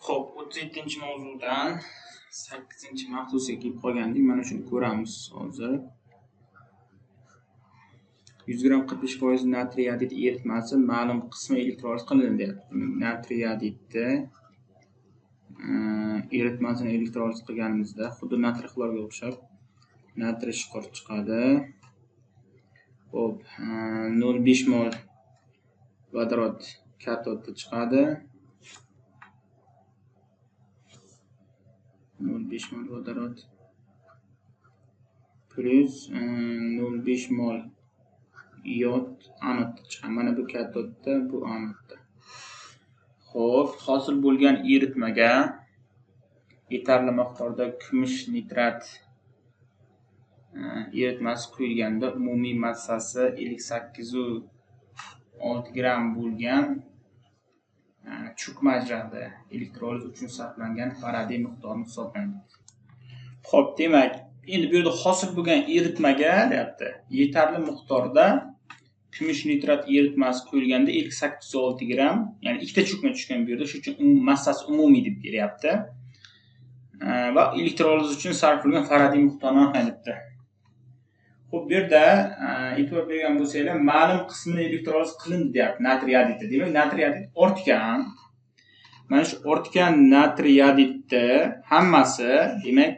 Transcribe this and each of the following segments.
Xo'p, 37-mavzudan 8-mavzuga kelib qolgandik. Mana shuni ko'ramiz hozir. 100 gram 45% natriy yodid eritmasi ma'lum qismi elektroliz qilindi deyapti. Natriy yodidni eritmasini elektroliz qilganimizda xuddi natriy xlorga o'xshab natriy shqor chiqadi. Xo'p, 0,5 mol vodorod katodda chiqadi. 0,5 mol vodorod plus 0,5 mol yod anodda chiqadi. Mana bu katodda, bu anodda. Xo'p, hosil bo'lgan eritmaga yetarli miqdorda kumush nitrat eritmasi quyilganda umumiy massasi 58,6 gram bo'lgan cho'kma ajraldi. Elektroliz uchun sarflangan faradiy miqdorni hisoblaydi. Xo'p, demak, endi bu yerda hosil bo'lgan eritmaga deyapti, yetarli miqdorda kumush nitrat eritmasi quyilganda 58,6 gram, ya'ni ikkita cho'kma tushgan bu yerda, shuning uchun massasi umumiy deb beryapti. Va elektroliz uchun sarflangan faradiy miqdorni aniqlayapti. Xo'p, bu yerda e'tibor bergan bo'lsanglar, ma'lum qismini elektroliz qilindi deyapti natriy yodidda. Demak, natriy yodid ortgan. Mana shu ortgan natriy yodidni hammasi, demak,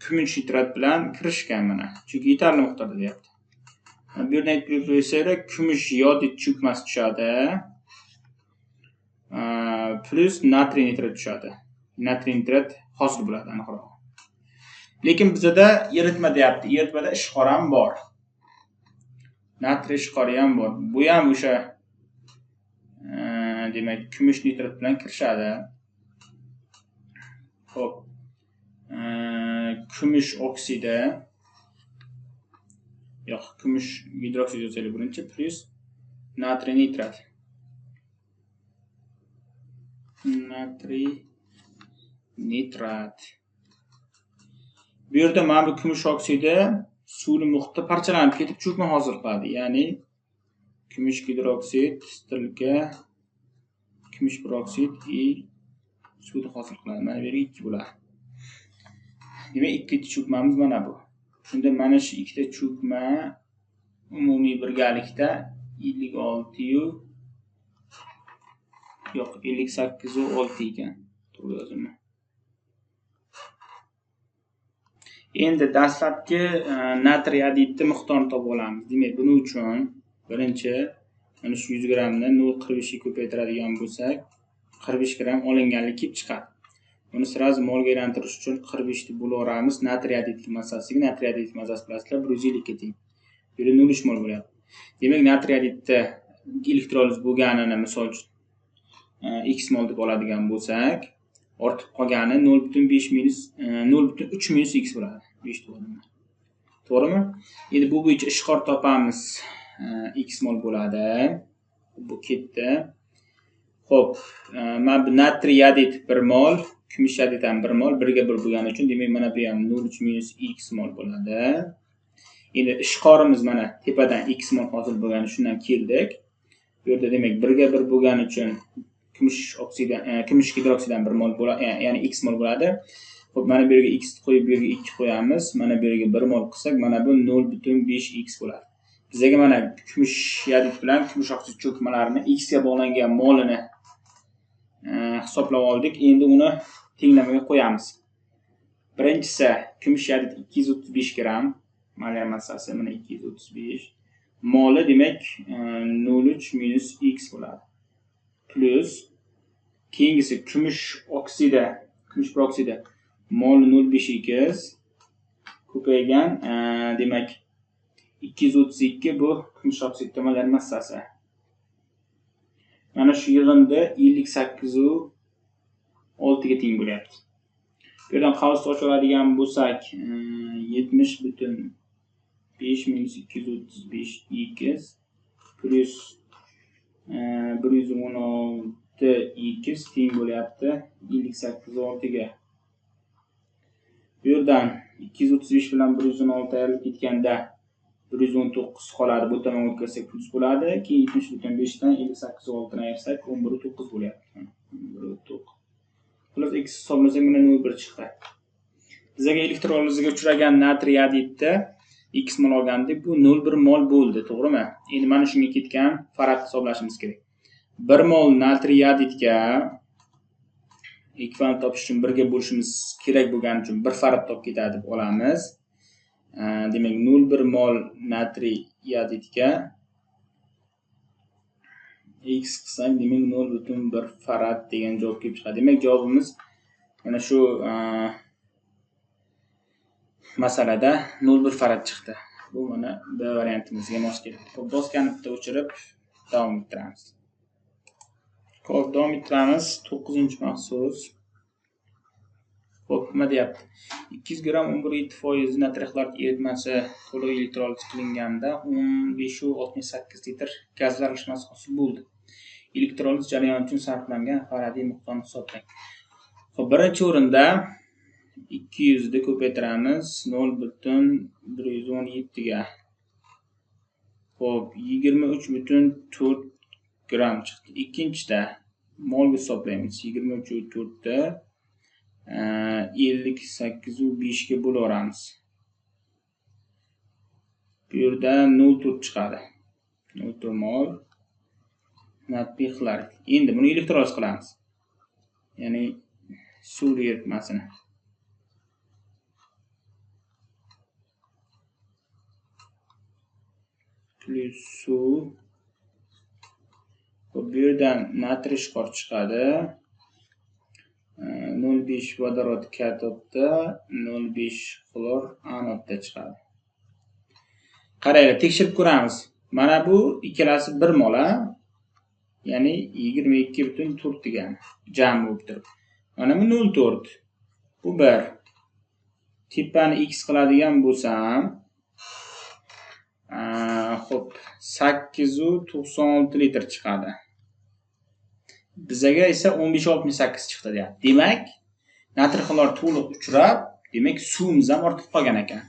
kumush nitrat bilan kirishgan mana. Chunki yetarli miqdorda deyapti. Bu yerdan aytib qo'ysanglar, kumush yodid cho'kmasi tushadi. Plus natriy nitrat tushadi. Natriy nitrat hosil bo'ladi aniqroq. Lekin bizda eritma deyapti. Eritmada ishqor ham bor. Natriy ishqori ham bor. Bu ham o'sha demak, kumush nitrat bilan kirishadi. Xo'p. Kumush oksidi yo'q, kumush gidroksid yozaylik birinchi plus natriy nitrat. Natriy nitrat. Bu yerda mana bu kumush oksidi suvli muhitda parchalanib ketib cho'kma hosil qiladi. Ya'ni kumush gidroksid stilka kumush peroksid suvni hosil qiladi. Mana bu yerga 2 bo'ladi. Demak, ikkita cho'kmamiz mana bu. Shunda mana shu ikkita cho'kma umumiy birgalikda 58,6 ekan. To'g'ri yozimmi? Endi dastlabki natriy yodidni miqdorini topib olamiz. Demak, buning uchun birinchi mana shu 100 gramni 0,45 ga ko'paytiradigan bo'lsak, 45 gram olinganlik kelib chiqadi. Buni sirazi molga aylantirish uchun 45 deb bo'laveramiz. Natriy yodid massasiga, natriy yodid massasi bilasizlar 150 ga teng. Bu yerda 0,3 mol bo'lyapti. Demak, natriy yodidda elektroliz bo'lganini misol uchun x mol deb oladigan bo'lsak, ortib qolgani 0,3 minus x bo'ladi. 5 to'g'rimi? To'g'rimi? Endi bu bo'yicha ishqor topamiz. X mol bo'ladi. Bu ketdi. Xo'p, mana bu natriy yodid 1 mol, kumush yodid ham 1 mol, 1 ga 1 bo'lgani uchun, demak, mana bu ham 0,3 minus x mol bo'ladi. Endi ishqorimiz mana tepadan x mol hosil bo'lgani shundan keldik. Bu yerda demak 1 ga 1 bo'lgani uchun kumush gidroksidan 1 mol bo'ladi, ya'ni x mol bo'ladi. Xo'p, mana bu yerga x qo'yib, bu yerga 2 qo'yamiz. Mana bu yerga 1 mol qilsak, mana bu 0,5x bo'ladi. Bizga mana kumush yodid bilan kumush oksid cho'kmalarini x ga bog'langan molini hisoblab oldik. Endi uni tenglamaga qo'yamiz. Birinchisi kumush yodid 235 gram, molar massasi mana 235. Moli demak 0,3 minus x bo'ladi. Plus keyingisi kumush oksidi, kumush peroksidi mol 0,5x ko'paygan, demak 232 bu kumush oksid molar massasi. Mana shu yig'inda 58,6 ga teng bo'lyapti. Bu yerdan qavs ochib oladigan bo'lsak, 70,5 minus 235x plus 116x teng bo'lyapti 58,6 ga. Bu yerdan 235 bilan 116 ayirib ketganda 119 qoladi. Bu tomonga o'tkazsak plus bo'ladi. Keyin 70,5 dan 58,6 ni ayirsak 11,9 bo'lyapti. 11,9. Plus x hisoblasak mana 0,1 chiqdi. Bizga elektrolizga uchragan natriy yodidda x mol olgandik, bu 0,1 mol bo'ldi, to'g'rimi? Endi mana shunga ketgan farad hisoblashimiz kerak. 1 mol natriy yodidga ekvivalent topish uchun 1 ga bo'lishimiz kerak bo'lgani uchun 1 farad topib ketadi deb olamiz. Demak 0,1 mol natriy yodidga x qilsak, demak 0,1 farad degan javob kelib chiqadi. Demak javobimiz mana shu masalada 0,1 farad chiqdi. Bu mana B variantimizga mos keladi. Xo'p, doskani bitta o'chirib davom ettiramiz. Xo'p, davom ettiramiz. 9-mahsus. Xo'p, nima deyapti? 200 gram 11,7% natriy xlorid eritmasi to'liq elektroliz qilinganda 15,68 litr gaz aralashmasi hosil bo'ldi. Elektroliz jarayoni uchun sarflangan faradiy miqdorni hisoblang. Xo'p, birinchi o'rinda 200 ni ko'paytiramiz 0,117 ga. Xo'p, 23,4 gram chiqdi. Ikkinchida molga hisoblaymiz. 23,4 da 58,5 ga bo'laveramiz. Bu yerda 0,4 chiqadi. 0,4 mol natriy xlorid. Endi buni elektroliz qilamiz. Ya'ni suv eritmasini. Plus suv. Bu yerdan natriy shqor chiqadi. 0,5 vodorod katodda, 0,5 xlor anodda chiqadi. Qaranglar, tekshirib ko'ramiz. Mana bu ikkalasi 1 mol, ya'ni 22,4 degan jami bo'lib turibdi. Mana bu 0,4. Bu 1. Tepani x qiladigan bo'lsam, xo'p, 8,96 litr chiqadi. Bizga esa 15,68 chiqdi deyapti. Demak, natriy xlorid to'liq uchrab, demak suvimiz ham ortib qolgan ekan.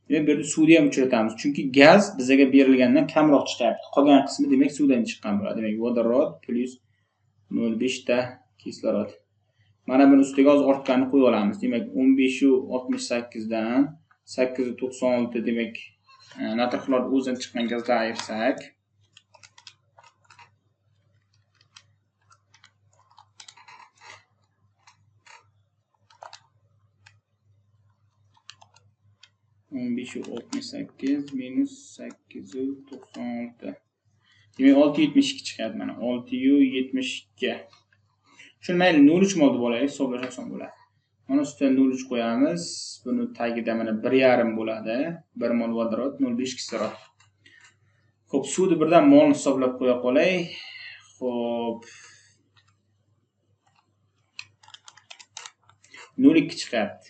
Demak, bu yerda suvni ham uchratamiz, chunki gaz bizga berilgandan kamroq chiqyapti. Qolgan qismi demak suvdan chiqqan bo'ladi. Demak, vodorod plus 0,5 ta kislorod. Mana buni ustiga hozir ortganini qo'yib olamiz. Demak, 15,68 dan 8,96 demak, natriy xlorid o'zidan chiqqan gazdan ayirsak, minus 8,96. Demak 6,72 chiqadi mana. 6,72. Shuni mayli 0,3 mol deb olaylik, hisoblash oson bo'ladi. Mana ustidan 0,3 qo'yamiz. Buni tagida mana 1,5 bo'ladi. 1 mol vodorod, 0,5 kislorod. Xo'p, suvni birdan molni hisoblab qo'ya qolay. Xo'p. 0,2 chiqyapti.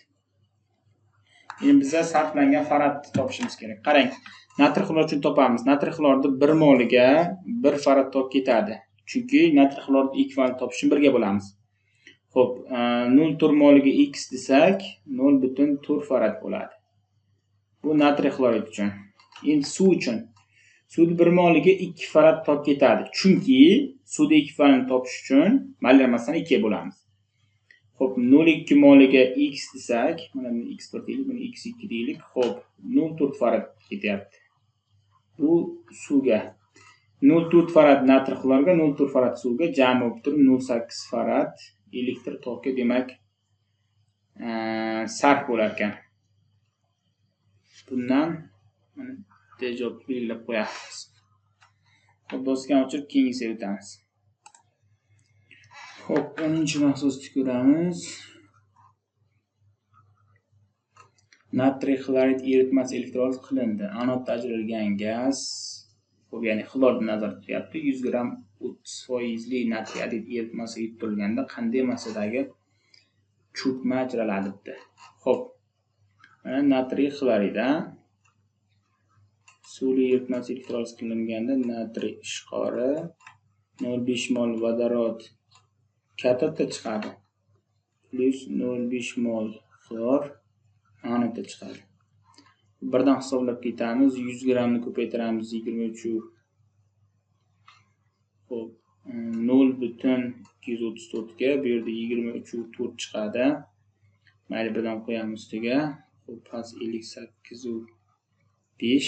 Endi bizga sarflangan faradni topishimiz kerak. Qarang, natriy xlorid uchun topamiz. Natriy xloridni 1 moliga 1 farad topib ketadi. Chunki natriy xlorid ekvivalent topish uchun 1 ga bo'lamiz. Xo'p, 0,4 moliga x desak, 0,4 farad bo'ladi. Bu natriy xlorid uchun. Endi suv uchun. Suvni 1 moliga 2 farad topib ketadi. Chunki suvni ekvivalent topish uchun molar massani 2 ga bo'lamiz. Xo'p, 0,2 moliga x desak, mana buni x1 deylik, buni x2 deylik. Xo'p, 0,4 farad ketyapti. Bu suvga. 0,4 farad natriy xloridga, 0,4 farad suvga jami bo'lib turib 0,8 farad elektr toki demak sarf bo'lar ekan. Bundan mana javob belgilab qo'yamiz. Xo'p, doskani o'chirib keyingisiga o'tamiz. Xo'p, 10-mahsusni ko'ramiz. Natriy xlorid eritmasi elektroliz qilindi. Anodda ajralgan gaz, xo'p, ya'ni xloridni nazarda tutyapti. 100 gram 30% natriy yodid eritmasiga yutilganda qanday massadagi cho'kma ajraladi debdi. Xo'p. Mana natriy xlorid suvli eritmasi elektroliz qilinganda natriy ishqori 0,5 mol vodorod katodda chiqadi. Plus 0,5 mol xlor anodda chiqadi. Birdan hisoblab ketamiz. 100 gramni ko'paytiramiz 23. Xo'p, 0,1 10,234 ga bu yerda 23,4 chiqadi. Mayli birdan qo'yamiz ustiga. Xo'p, past 58,5.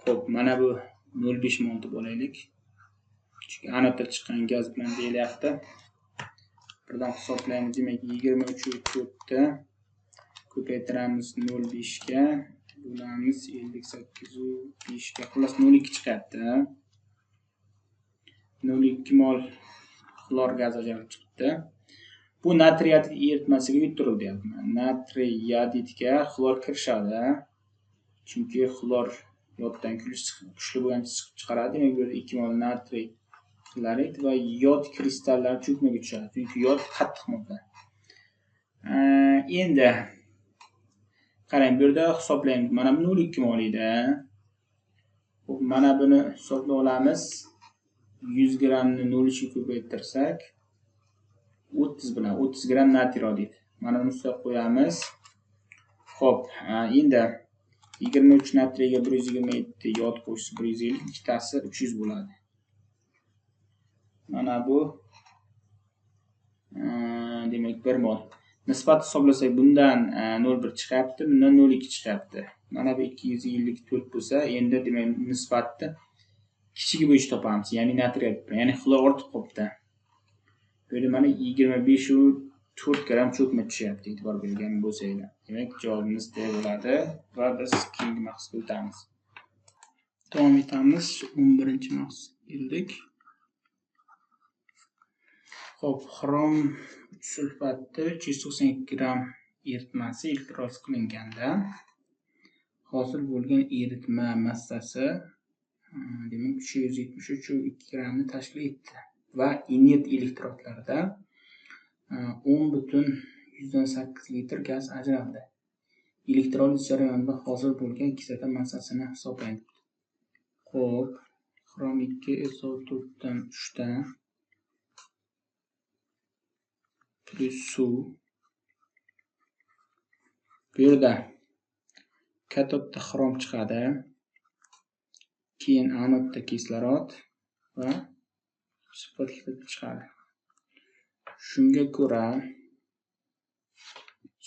Xo'p, mana bu 0,5 mol deb olaylik. Chunki anotda chiqqan gaz bilan deyilyapti. Birdan hisoblaymiz. Demak, 23,4 ni ko'paytiramiz 0,5 ga. Bo'lamiz 58,5 ga. Xullas 0,2 chiqadi. 0,2 mol xlor gaz ajralib chiqdi. Bu natriy yodid eritmasiga yuttirildi. Natriy yodidga xlor kirishadi. Chunki xlor yoddan kuchli bo'lgancha chiqib chiqaradi. Demak, bu yerda 2 mol natriy xlorid va yod kristallari cho'kmaga tushadi. Chunki yod qattiq modda. Endi qarang, bu yerda hisoblaymiz. Mana bu 0,2 mol edi. Xo'p, mana buni hisoblab olamiz. 100 grammni 0,3 ga ko'paytirsak 30 bilan 30 gram natriy yodid. Mana buni hisob qo'yamiz. Xo'p, endi 23 natriyga 127 yod qo'shsa 150, ikkitasi 300 bo'ladi. Mana bu demak 1 mol. Nisbat hisoblasak bundan 0,1 chiqyapti, bundan 0,2 chiqyapti. Mana bu 254 bo'lsa, endi demak nisbatni kichigi bo'yicha topamiz. Ya'ni natriy, ya'ni xlor ortib qolibdi. Bu yerda mana 25,4 gram cho'kma tushyapti, e'tibor bergan bo'lsanglar. Demak, javobimiz D bo'ladi va biz keyingi maqsadga o'tamiz. Davom etamiz. 11-maqsad keldik. Xo'p, xrom 3 sulfatni 392 gram eritmasi elektroz qilinganda hosil bo'lgan eritma massasi demak 373,2 gramni tashkil etdi va inert elektrodlarda 10,8 litr gaz ajraldi. Elektroliz jarayonida hosil bo'lgan kislota massasini hisoblaydi. Xo'p, xrom 2SO4 dan 3 ta plus suv. Bu yerda katodda xrom chiqadi. Keyin anodda kislorod va sulfat chiqadi. Shunga ko'ra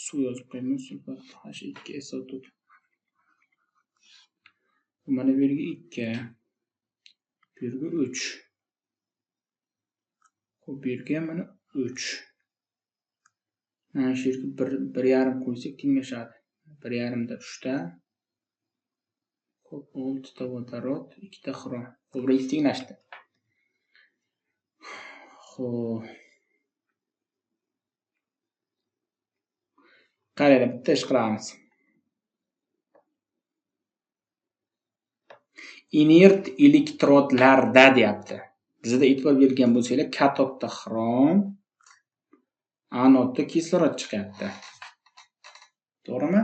suv yozib qo'yamiz. Sulfat H2SO4. Mana bu yerga 2, bu yerga 3. Xo'p, bu yerga mana 3. Mana shu yerga 1,5 qo'ysak tenglashadi. 1,5 da 3 ta. Xo'p, 6 ta vodorod, 2 ta xrom. Xo'p, bular tenglashdi. Xo'p. Qaranglar, bitta ish qilamiz. Inert elektrodlarda deyapti. Bizda e'tibor bergan bo'lsanglar, katodda xrom, anodda kislorod chiqyapti. To'g'rimi?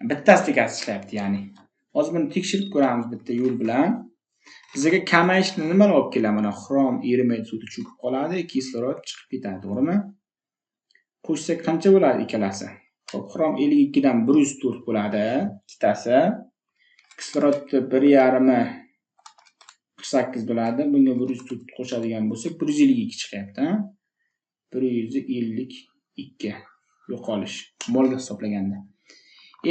Bittasida gaz chiqyapti, ya'ni. Hozir buni tekshirib ko'ramiz bitta yo'l bilan. Bizga kamayishni nima olib keladi? Mana xrom erimaydi, suvda cho'kib qoladi, kislorod chiqib ketadi, to'g'rimi? Qo'shsak qancha bo'ladi ikkalasi? Xo'p, xrom 52 dan 104 bo'ladi, ikkitasi. Kislorodni 1,5 48 bo'ladi. Bunga 104 qo'shadigan bo'lsak 152 chiqyapti. 152 yo'qolish molga hisoblaganda.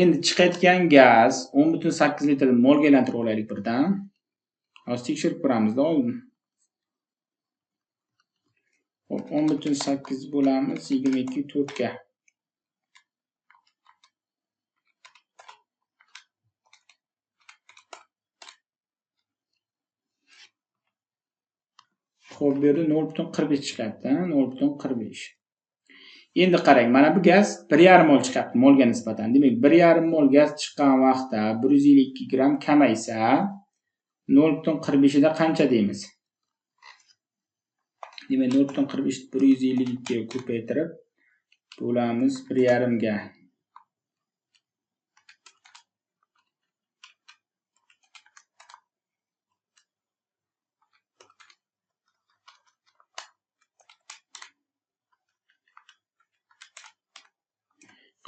Endi chiqayotgan gaz 10,8 litr molga aylantirib olaylik birdan. Hozir tekshirib ko'ramizda oldin. Hop, 10,8 bo'lamiz 22,4 ga. Xo'p, bu yerda 0,45 chiqyapti, 0,45. Endi qarang, mana bu gaz 1,5 mol chiqyapti molga nisbatan. Demak, 1,5 mol gaz chiqqan vaqtda 152 gram kamaysa 0,45 da qancha deymiz? Demak, 0,45 ni 152 ga ko'paytirib bo'lamiz 1,5 ga.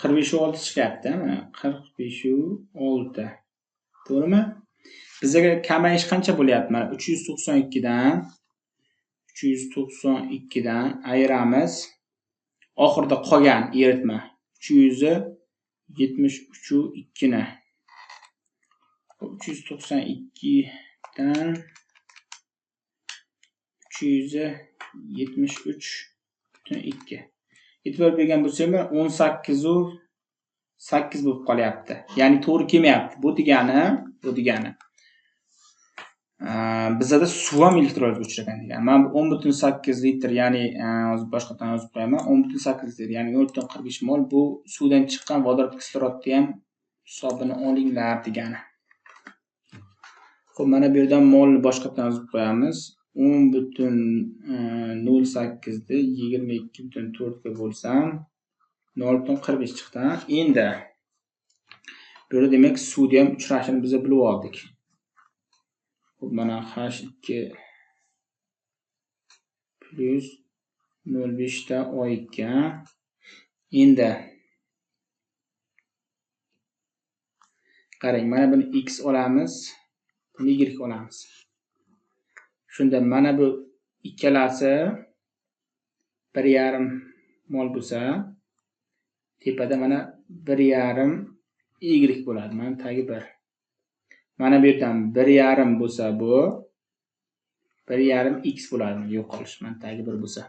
Qirq 6 chiqyapti, mana 45,6. To'g'rimi? Bizga kamayish qancha bo'lyapti? Mana 392 dan 392 dan ayiramiz. Oxirida qolgan eritma 373.2 ni 392 dan 373.2 e'tibor bergan bo'lsangiz 18 u 8 bo'lib qolyapti. Ya'ni to'g'ri kelmayapti. Bu degani bizda suv ham elektrolizga uchragan degan. Men 10.8 litr, ya'ni hozir boshqadan yozib qo'yaman. 10.8 litr, ya'ni 0.45 mol bu suvdan chiqqan vodorod kislorodni ham hisobini olinglar degani. Xo'p, mana bu yerdan molni boshqadan yozib qo'yamiz. 10.08 ni 22.4 ga bo'lsam 0.45 chiqdi. Endi bu yerda demak suvda ham uchrashini biz bilib oldik. Xo'p, mana H2 plus 0.5 ta O2. Endi qarang, mana buni x olamiz, buni y olamiz. Shunda mana bu ikkalasi 1,5 mol bo'lsa, tepada mana 1,5 y bo'ladi. Mana tagi 1. Mana bu yerdan 1,5 bo'lsa bu 1,5 x bo'ladi. Yo'qolish mana tagi 1 bo'lsa.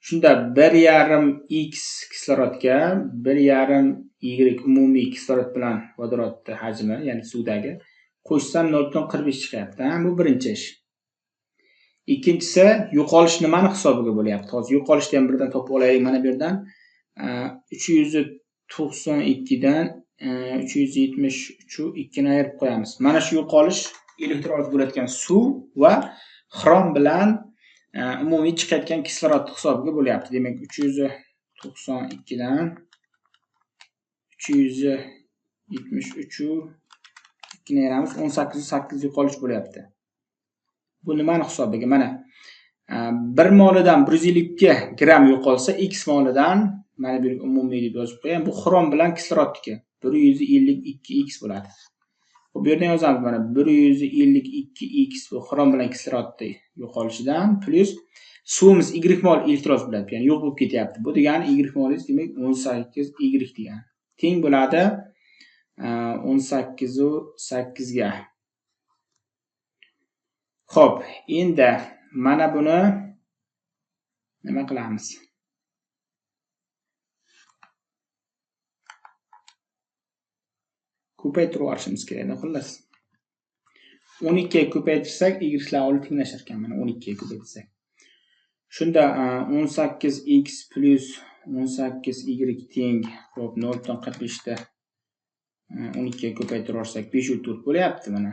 Shunda 1,5 x kislorodga 1,5 y umumiy kislorod bilan vodorodning hajmi, ya'ni suvdagi qo'shsam 0.45 chiqyapti. Bu birinchi ish. Ikkinchisi, yo'qolish nimani hisobiga bo'lyapti? Hozir yo'qolishni ham birdan topib olaylik. Mana bu yerdan 392 dan 373.2 ni ayirib qo'yamiz. Mana shu yo'qolish elektroliz bo'layotgan suv va xrom bilan umumiy chiqayotgan kislorod hisobiga bo'lyapti. Demak 392 dan 373.2 ni ayiramiz. 18.8 yo'qolish bo'lyapti. Bu nimani hisobiga? Mana 1 molidan 152 gram yo'qolsa, x molidan mana bu umumiy deb yozib qo'yam. Bu xrom bilan kislorodniki 152x bo'ladi. Bu yerdan yozamiz, mana 152x bu xrom bilan kislorodni yo'qolishidan plus suvimiz y mol elektroliz bo'ladi, ya'ni yo'q bo'lib ketyapti. Bu degani y moliz demak 18y degani. Teng bo'ladi 18.8 ga. Xo'p, endi mana buni nima qilamiz? Ko'paytirib olishimiz kerak. Xullas 12 ga ko'paytirsak, y olib tenglashar ekan. Mana 12 ga ko'paytirsak. Shunda 18x plus 18y teng, xo'p 0.45 da 12 ga ko'paytirib olsak 5.4 bo'lyapti mana.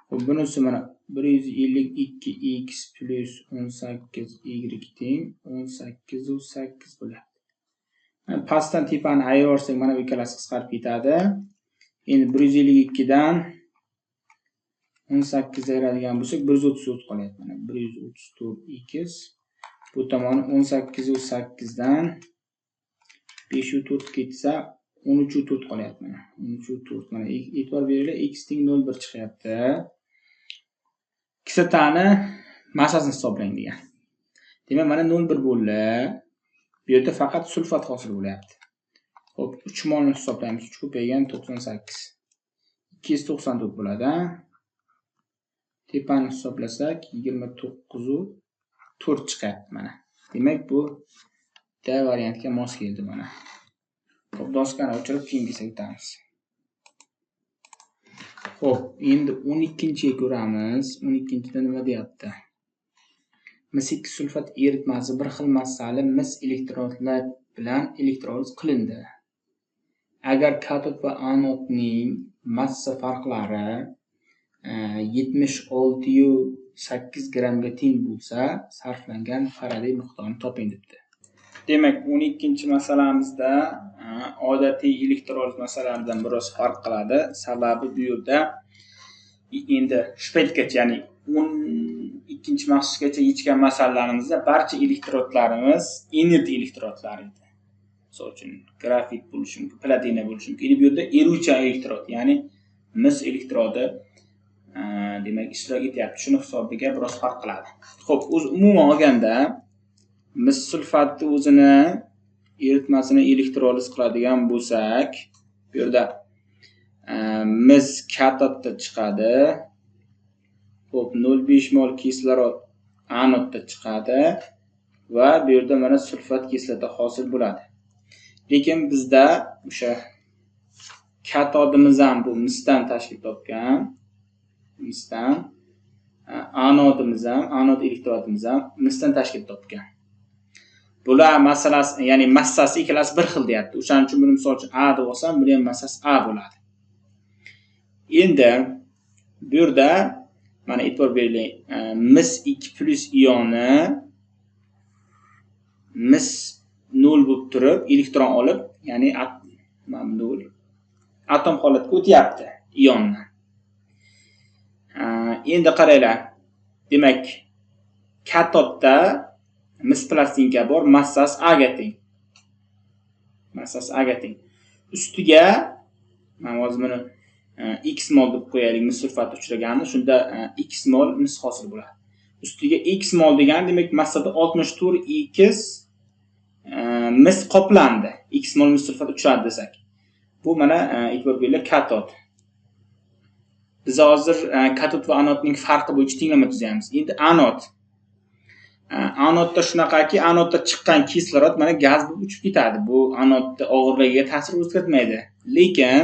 Xo'p, bunisi mana 152x plus 18y teng 18.8 bo'lyapti. Pastdan tepani ayirib olsak, mana bu ikkalasi qisqarib ketadi. Endi 152 dan 18 ayiradigan bo'lsak 134 qolyapti. Mana 134x bu tomoni 18.8 dan 5.4 ketsa 13.4 qolyapti. Mana 13.4. Mana e'tibor beringlar, x teng 0.1 chiqyapti. Kislotani massasini hisoblang degan. Demak, mana 0.1 bo'ldi. Bu yerda faqat sulfat hosil bo'lyapti. Xo'p, 3 molni hisoblaymiz. 3 ko'paygan 98. 294 bo'ladi. Tepani hisoblasak 29.4 chiqyapti mana. Demak, bu D variantga mos keldi mana. Xo'p, doskani o'chirib keyingiga o'tamiz. Xo'p, endi 12-chiga ko'ramiz. 12-chida nima deyapti? Mis2 sulfat eritmasi bir xil massali mis elektrodlar bilan elektroliz qilindi. Agar katod va anodning massa farqlari 76.8 gramga teng bo'lsa, sarflangan Faraday miqdorini toping debdi. Demak, 12-masalamizda odatiy elektroliz masalalaridan biroz farq qiladi. Sababi bu yerda endi shu paytgacha, ya'ni 12-bosqichgacha yechgan masalalarimizda barcha elektrodlarimiz inert elektrodlar edi. Misol uchun grafit bo'lishi mumkin, platina bo'lishi mumkin. Bu yerda eruvchan elektrod, ya'ni mis elektrodi demak ishtirok etyapti. Shuni hisobiga biroz farq qiladi. Xo'p, umuman olganda mis sulfatni o'zini eritmasini elektroliz qiladigan bo'lsak, bu yerda mis katodda chiqadi. Xo'p, 0,5 mol kislorod anodda chiqadi va bu yerda mana sulfat kislota hosil bo'ladi. Lekin bizda o'sha katodimiz ham bu misdan tashkil topgan. Misdan anodimiz ham, anod elektroodimiz ham misdan tashkil topgan. Bular masalasi, ya'ni massasi ikkalasi bir xil deyapti. O'shaning uchun buni misol uchun A deb olsam, buni ham massasi A bo'ladi. Endi bu yerda mana e'tibor bering, mis 2+ ioni mis 0 bo'lib turib, elektron olib, ya'ni atom holatga o'tyapti ionni. Endi qaranglar. Demak, katodda mis plastinka bor, massasi A ga teng. Massasi A ga teng. Ustiga mana hozir buni x mol deb qo'yaylik, mis sulfati uchraganini, shunda x mol mis hosil bo'ladi. Ustiga x mol degani demak massada 64x mis qoplandi. X mol mis sulfat uchradi desak. Bu mana e'tibor beringlar katod. Biz hozir katod va anodning farqi bo'yicha tenglama tuzamiz. Endi anod. Anodda shunaqaki, anodda chiqqan kislorod mana gaz bo'lib uchib ketadi. Bu anodda og'irligiga ta'sir o'tkazmaydi. Lekin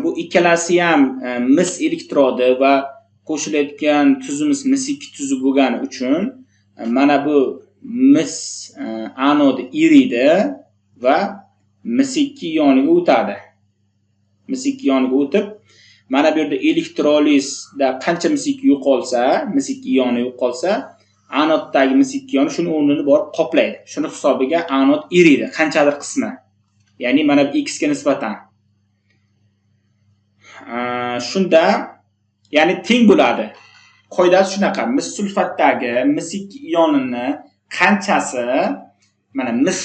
bu ikkalasi ham mis elektrodi va qo'shilayotgan tuzimiz mis 2 tuzi bo'lgani uchun mana bu mis anodi eriydi va mis 2 ioniga o'tadi. Mis 2 ioniga o'tib, mana bu yerda elektrolizda qancha mis 2 yo'qolsa, mis 2 ioni yo'qolsa, anoddagi mis 2 ioni shuni o'rnini borib qoplaydi. Shuni hisobiga anod eriydi, qanchadir qismi. Ya'ni mana bu x ga nisbatan. Shunda ya'ni teng bo'ladi. Qoidasi shunaqa, mis sulfatdagi mis 2 ionini qanchasi mana mis,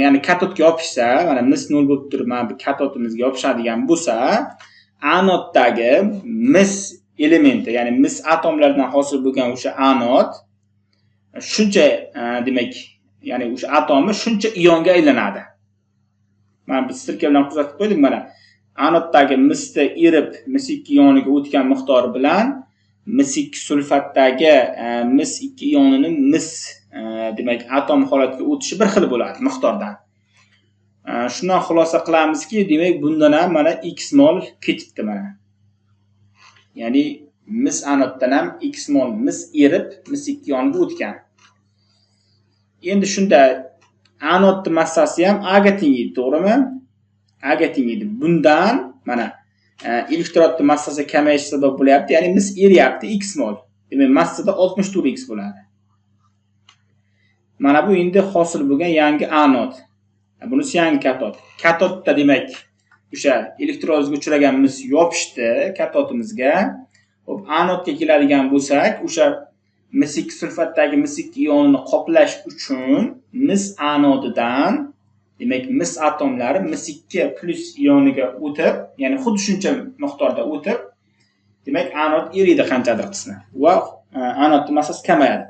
ya'ni katodga yopishsa, mana mis 0 bo'lib turib, mana bu katodimizga yopishadigan bo'lsa, anoddagi mis elementi, ya'ni mis atomlaridan hosil bo'lgan o'sha anod shuncha demak, ya'ni o'sha atomi shuncha ionga aylanadi. Mana biz sirka bilan kuzatib qo'ydik, mana anoddagi misni erib mis 2 ioniga o'tgan miqdori bilan mis 2 sulfatdagi mis 2 ionining mis demak atom holatiga o'tishi bir xil bo'ladi miqdordan. Shundan xulosa qilamizki, demak bundan ham mana x mol ketibdi mana. Ya'ni mis anoddan ham x mol mis erib mis 2 ioniga o'tgan. Endi shunda anodning massasi ham A ga teng edi, to'g'rimi? A ga teng edi. Bundan mana elektrodning massasi kamayishi sabab bo'lyapti, ya'ni mis eryapti x mol. Demak, massada 64x bo'ladi. Mana bu endi hosil bo'lgan yangi anod. Bunisi yangi katod. Katodda demak o'sha elektrolizga uchragan mis yopishdi katodimizga. Xo'p, anodga keladigan bo'lsak, o'sha mis 2 sulfatdagi mis 2 ionini qoplash uchun mis anodidan demak mis atomlari mis 2+ ioniga o'tib, ya'ni xuddi shuncha miqdorda o'tib, demak anod eriydi qanchadir qismi va anodning massasi kamayadi.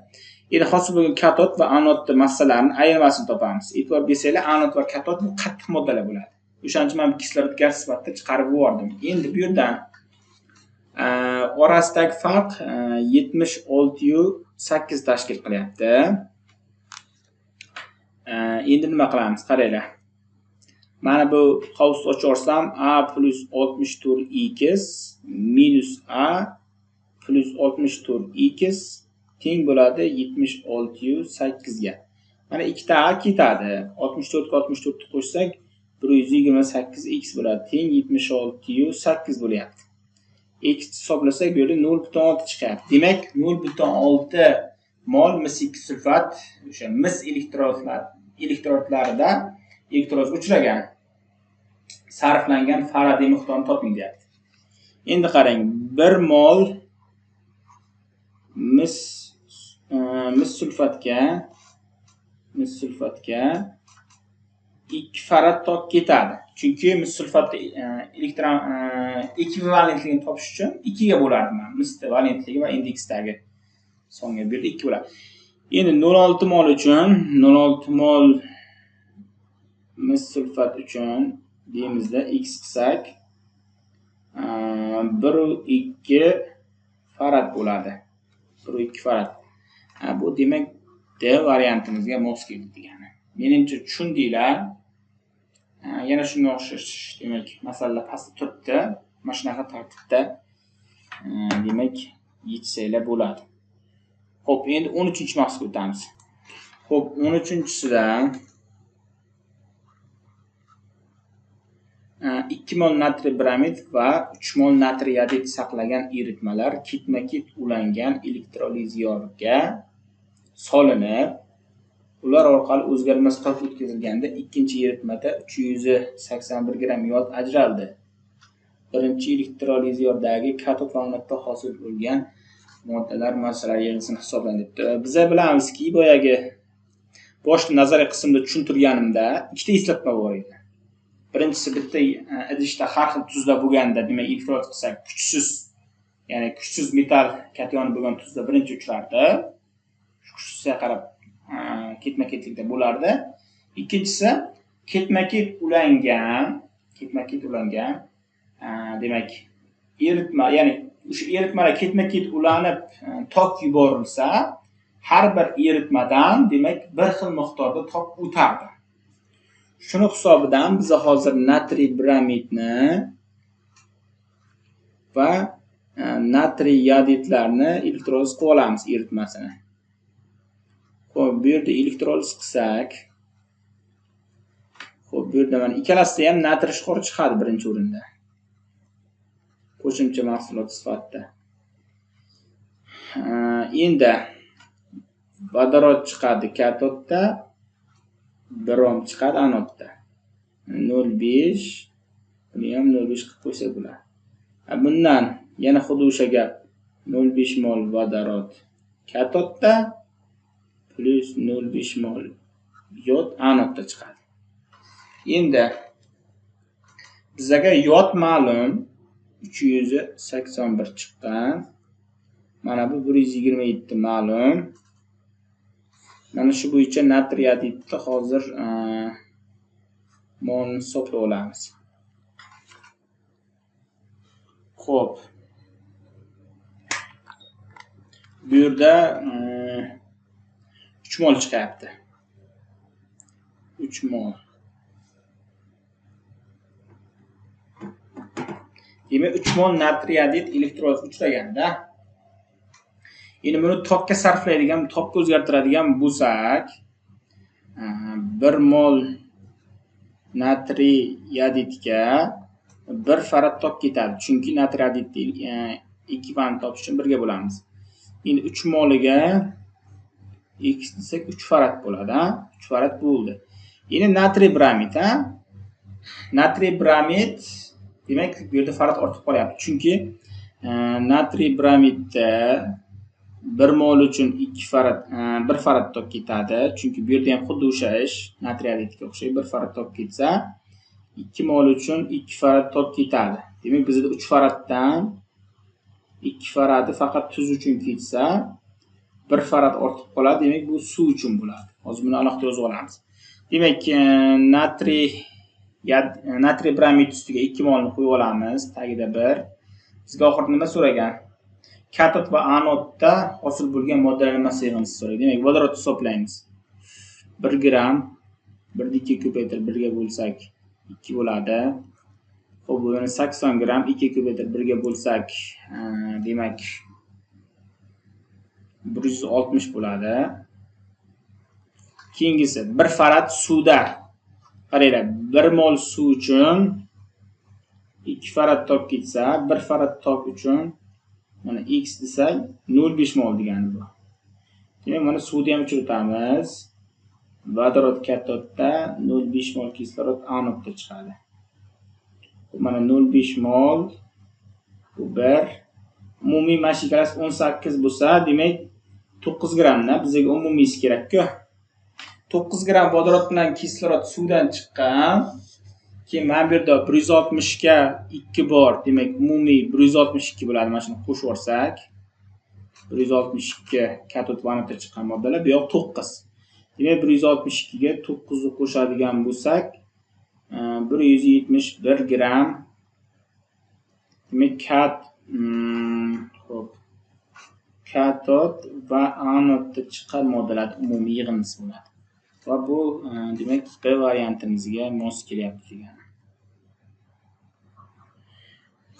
Endi hosil bo'lgan katod va anodning massalarini ayirmasini topamiz. E'tibor bersanglar, anod va katod bu qattiq moddalar bo'ladi. O'shaning uchun men kislorod gaz sifatida chiqarib yubordim. Endi bu yerdan orasidagi farq 76.8 tashkil qilyapti. Endi nima qilamiz? Qaranglar. Mana bu qavs ocharsam A + 64x minus A + 64x teng bo'ladi 76.8 ga. Mana ikkita A ketadi. 64 ga 64 ni qo'shsak 128x bo'ladi. Teng 76.8 bo'lyapti. X hisoblasak bu yerda 0.6 chiqyapti. Demak, 0.6 mol mis 2 sulfat o'sha mis elektrodlarida elektrozga uchragan sarflangan Faraday miqdorini toping deyapti. Endi qarang, 1 mol mis sulfatga 2 farad tok ketadi. Chunki mis sulfatda elektron ekvivalentligini topish uchun 2 ga bo'lardim men. Mis valentligi va indeksdagi songa bu yerda 2 bo'ladi. Endi 0,6 mol uchun 0,6 mol mis sulfat uchun deymizda x qilsak 1,2 farad bo'ladi. 1,2 farad. Bu demak D variantimizga mos keldi degani. Menimcha tushundinglar. Yana shunga o'xshash demak masalalar pastda turibdi. Mana shunaqa tartibda demak yechsanglar bo'ladi. Xo'p, endi 13-mahsulga o'tamiz. Xo'p, 13-sida 2 mol natriy bromid va 3 mol natriy yodid saqlagan eritmalar ketma-ket ulangan elektrolizyorga solinib, ular orqali o'zgarmas tok o'tkazilganda ikkinchi eritmada 381 gram yod ajraldi. Birinchi elektrolizyordagi katod va anodda hosil bo'lgan moddalar massalari yig'isini hisoblanadi. Biz bilamizki, boyagi boshqa nazariy qismda tushuntirganimda ikkita eslatma bor edi. Birinchisi bitta idishda har xil tuzlar bo'lganda, demak, elektroliz qilsak kuchsiz, ya'ni kuchsiz metal kationi bo'lgan tuzda birinchi uchrardi. Kuchsizga qarab ketma-ketlikda bo'lardi. Ikkinchisi ketma-ket ulangan demak eritma, ya'ni o'sha eritmalar ketma-ket ulanib tok yuborilsa, har bir eritmadan demak bir xil miqdorda tok o'tardi. Shuni hisobidan biz hozir natriy bromidni va natriy yodidlarni elektroliz qilib olamiz eritmasini. Xo'p, bu yerda elektroliz qilsak, xo'p, bu yerda mana ikkalasida ham natriy shqori chiqadi birinchi o'rinda. Qo'shimcha mahsulot sifatida. Endi vodorod chiqadi katodda, brom chiqadi anodda. 0,5 buni ham 0,5 qilib qo'ysak bo'ladi. Bundan yana xuddi o'sha gap 0,5 mol vodorod katodda plus 0,5 mol yod anodda chiqadi. Endi bizga yod ma'lum 381 chiqqan. Mana bu 127 ma'lum. Mana shu bo'yicha natriy yodidni hozir molni hisoblab olamiz. Xo'p. Bu yerda 3 mol chiqyapti. 3 mol. Demak 3 mol natriy yodid elektroliz uchraganda, endi buni tokka sarflaydigan, tokka o'zgartiradigan bo'lsak, 1 mol natriy yodidga 1 farad tok ketadi. Chunki natriy yodidni ekvivalent topish uchun birga bo'lamiz. Endi 3 moliga x desak 3 farad bo'ladi, 3 farad bo'ldi. Endi natriy bromid, natriy bromid demak bu yerda farad ortib qolyapti. Chunki natriy bromidda 1 mol uchun 2 farad 1 farad tok ketadi. Chunki bu yerda ham xuddi o'sha ish natriy yodidga o'xshaydi. 1 farad tok ketsa, 2 mol uchun 2 farad tok ketadi. Demak bizda 3 faraddan 2 faradi faqat tuz uchun ketsa, 1 farad ortib qoladi. Demak bu suv uchun bo'ladi. Hozir buni alohida yozib olamiz. Demak natriy bromid ustiga 2 molni qo'yib olamiz, tagida 1. Bizga oxirida nima so'ragan? Katod va anodda hosil bo'lgan moddalar massasi yig'indisi so'raydi. Demak, vodorod hisoblaymiz. 1 gram 1 2 ko'paytirib 1 ga bo'lsak 2 bo'ladi. Xo'p, bu yana 80 gram 2 ko'paytirib 1 ga bo'lsak, demak 160 bo'ladi. Keyingisi 1 farad suvda. Qaranglar, 1 mol suv uchun 2 farad tok ketsa, 1 farad tok uchun mana x desak 0,5 mol degani bu. Demak, mana suvni ham o'chiramiz. Vodorod katodda 0,5 mol kislorod anodda chiqadi. Mana 0,5 mol bu 1. Umumiy mashikalas 18 bo'lsa, demak 9 gramdan bizga umumiysi kerak-ku. 9 gram vodorod bilan kislorod suvdan chiqqan. Keyin mana bu yerda 160 ga 2 bor, demak umumiy 162 bo'ladi. Mana shuni qo'shib olsak, 162 katod va anoddan chiqqan moddalar, bu yoq 9. Demak 162 ga 9 ni qo'shadigan bo'lsak, 171 gram. Demak katod va anoddan chiqqan moddalar umumiy yig'indisi bo'ladi. Va bu demak B variantimizga mos kelyapti degani.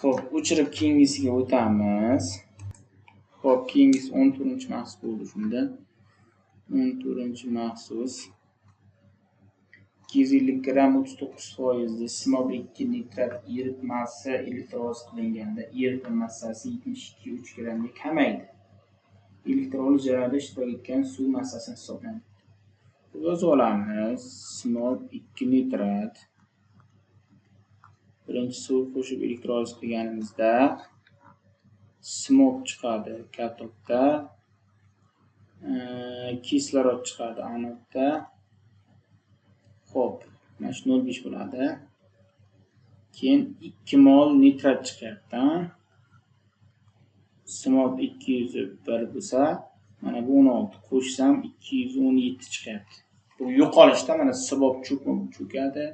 Xo'p, o'chirib keyingisiga o'tamiz. Xo'p, keyingisi 14-mahsus bo'ldi shunda. 14-mahsus 250 gram 39% simob 2 nitrat eritmasi elektroliz qilinganda eritma massasi 72,3 gramga kamaydi. Elektroliz jarayonida ishtirok etgan suv massasini hisoblaymiz. Yozib olamiz. Simob 2 nitrat. Birinchi suv qo'shib elektroliz qilganimizda simob chiqadi katodda, kislorod chiqadi anodda. Xo'p, mana shu 0,5 bo'ladi. Keyin 2 mol nitrat chiqyapti. Simob 201 bo'lsa, mana bu 16 qo'shsam 217 chiqyapti. Bu yo'qolishda mana simob cho'kadi,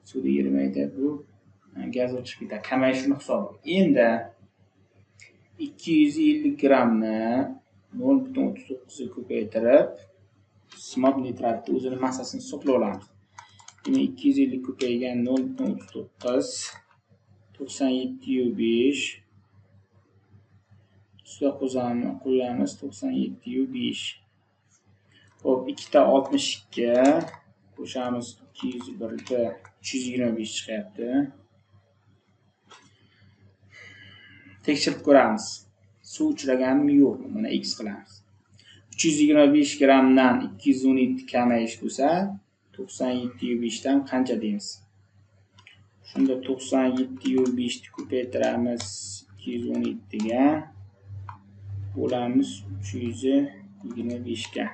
suvda erimaydi, bu gaz chiqib ketadi. Kamayishini hisobi. Endi 250 gramni 0,39 ga ko'paytirib, simob nitratni o'zini massasini hisoblab olamiz. Demak 250 ko'paygan 0,39 97,5 ustiga qo'yamiz 97,5. Xo'p, 2 ta 62 qo'shamiz 201 ga 325 chiqyapti. Tekshirib ko'ramiz. Suv uchraganmi yo'qmi? Mana x qilamiz. 325 gramdan 217 kamayish bo'lsa, 97,5 dan qancha deymiz? Shunda 97,5 ni ko'paytiramiz 217 ga. Bo'lamiz 325 ga.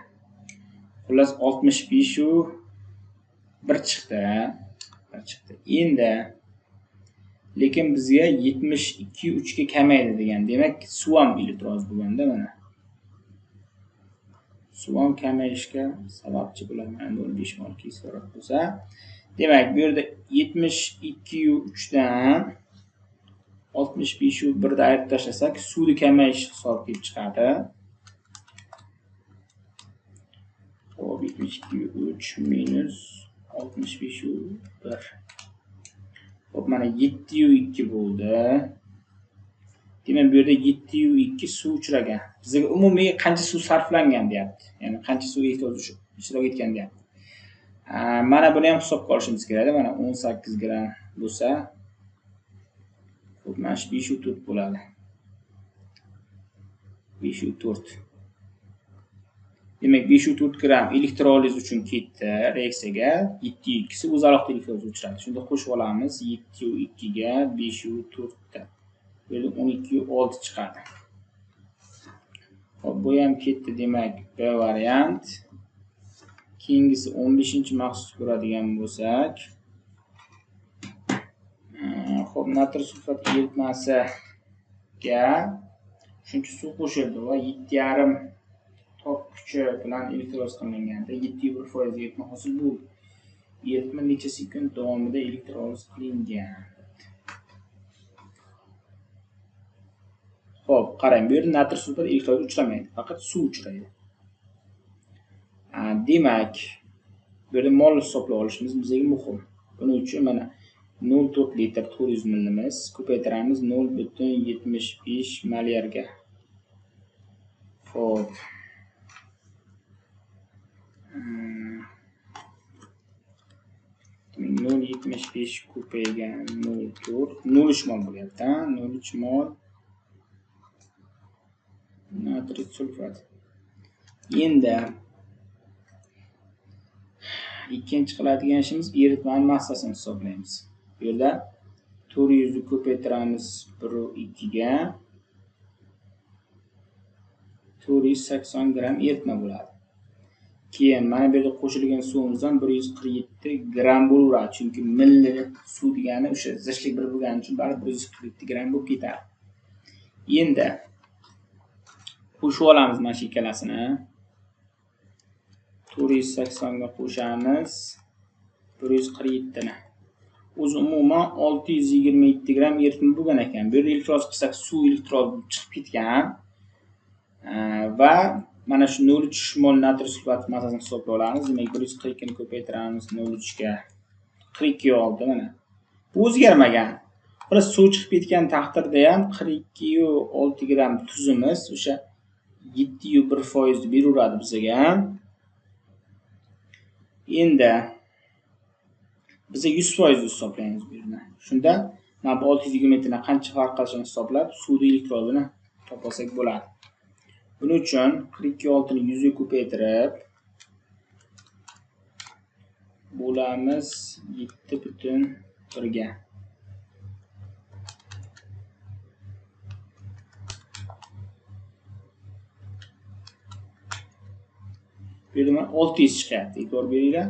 Xullas 65 u 1 chiqdi. Endi lekin bizga 72,3 ga kamaydi degan. Demak, suv ham elektroliz bo'lganda mana. Suv ham kamayishga sababchi bo'ladi. 0,5 mol kislorod bo'lsa, demak, bu yerda 72,3 dan 65 u 1 da ayirib tashlasak, suvni kamayishi hisob kelib chiqadi. Xo'p, 72,3 minus 65 u 1. Xo'p, mana 7,2 bo'ldi. Demak, bu yerda 7,2 suv uchragan. Bizga umumiy qancha suv sarflangan deyapti. Ya'ni qancha suv ishtirok etgan deyapti. Mana buni ham hisobga olishimiz kerak. Mana 18 gram bo'lsa, xo'p, mana shu 5,4 bo'ladi. 5,4. Demak, 5,4 gram elektroliz uchun ketdi reaksiyaga. 7,2 o'z alohida elektroliz uchradi. Shunda qo'shib olamiz 7,2 ga 5,4 da. Bu yerda 12,6 chiqadi. Xo'p, bu ham ketdi, demak, B variant. Keyingisi 15-mahsus ko'radigan bo'lsak, xo'p, natr sulfat eritmasiga shuncha suv qo'shildi va 7,5 tok kuchi bilan elektroliz qilinganda 7,1% eritma hosil bo'ldi. Eritma necha sekund davomida elektroliz qilingan? Xo'p, qarang, bu yerda natr sulfat elektroliz uchramaydi, faqat suv uchraydi. Demak, bu yerda mol hisoblab olishimiz bizga muhim. Buning uchun mana 0,4 litr 400 millimiz ko'paytiramiz 0,75 molyarga. Xo'p. 0,75 ko'paygan 0,4 0,3 mol bo'lyapti. 0,3 mol natriy sulfat. Endi ikkinchi qiladigan ishimiz eritma massasini hisoblaymiz. Bu yerda 400 ni ko'paytiramiz 1,2 ga 480 gram eritma bo'ladi. Keyin mana bu yerda qo'shilgan suvimizdan 147 gram bo'laveradi. Chunki milli suv degani o'sha zishlik bir bo'lgani uchun baribir 147 gram bo'lib ketadi. Endi qo'shib olamiz mana shu ikkalasini. 480 ga qo'shamiz 147 ni. O'zi umuman 627 gram eritma bo'lgan ekan. Bu yerda elektroz qilsak suv elektroz chiqib ketgan. Va mana shu 0,3 mol natriy sulfati massasini hisoblab olamiz. Demak 142 ni ko'paytiramiz 0,3 ga. 42 oldi mana. Bu o'zgarmagan. Plus suv chiqib ketgan taqdirda ham 42,6 gram tuzimiz o'sha 7,1% beraveradi bizga. Endi biza 100% hisoblaymiz bu yerda. Shunda mana bu 620 dan qancha farq qilishini hisoblab, suvning elektrozini topasak bo'ladi. Buning uchun 42,6 ni 100 ga ko'paytirib bo'lamiz 7,1 ga. Bu yerda 600 chiqyapti. E'tibor beringlar.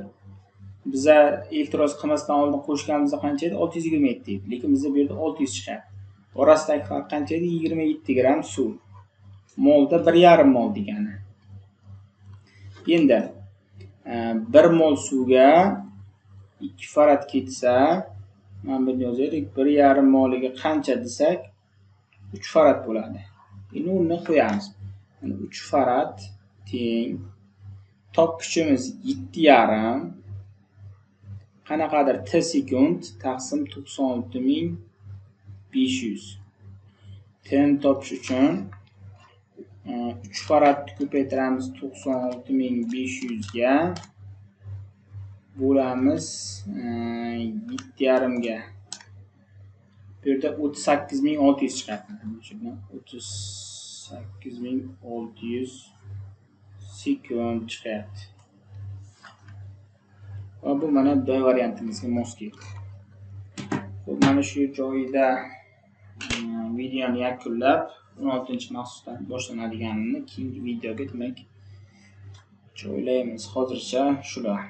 Biza elektroz qilmasdan oldin qo'shganimizda qancha edi? 627 edi. Lekin bizda bu yerda 600 chiqyapti. Orasidagi farq qancha edi? 27 gram suv. Molda 1,5 mol degani. Endi 1 mol suvga 2 farad ketsa, mana buni yozaylik. 1,5 moliga qancha desak, 3 farad bo'ladi. Endi uni qo'yamiz. 3 farad teng tok kuchimiz 7,5 qanaqadir t sekund taqsim 96,500. T'ni topish uchun 3 faradni ko'paytiramiz 96,500 ga bo'lamiz 7,5 ga. Bu yerda 38,600 chiqadi. 38,600 sekund chiqyapti. Va bu mana B variantimizga mos keldi. Xo'p, mana shu joyida videoni yakunlab 16-mahsusdan boshlanadiganini keyingi videoga demak joylaymiz. Hozircha shular.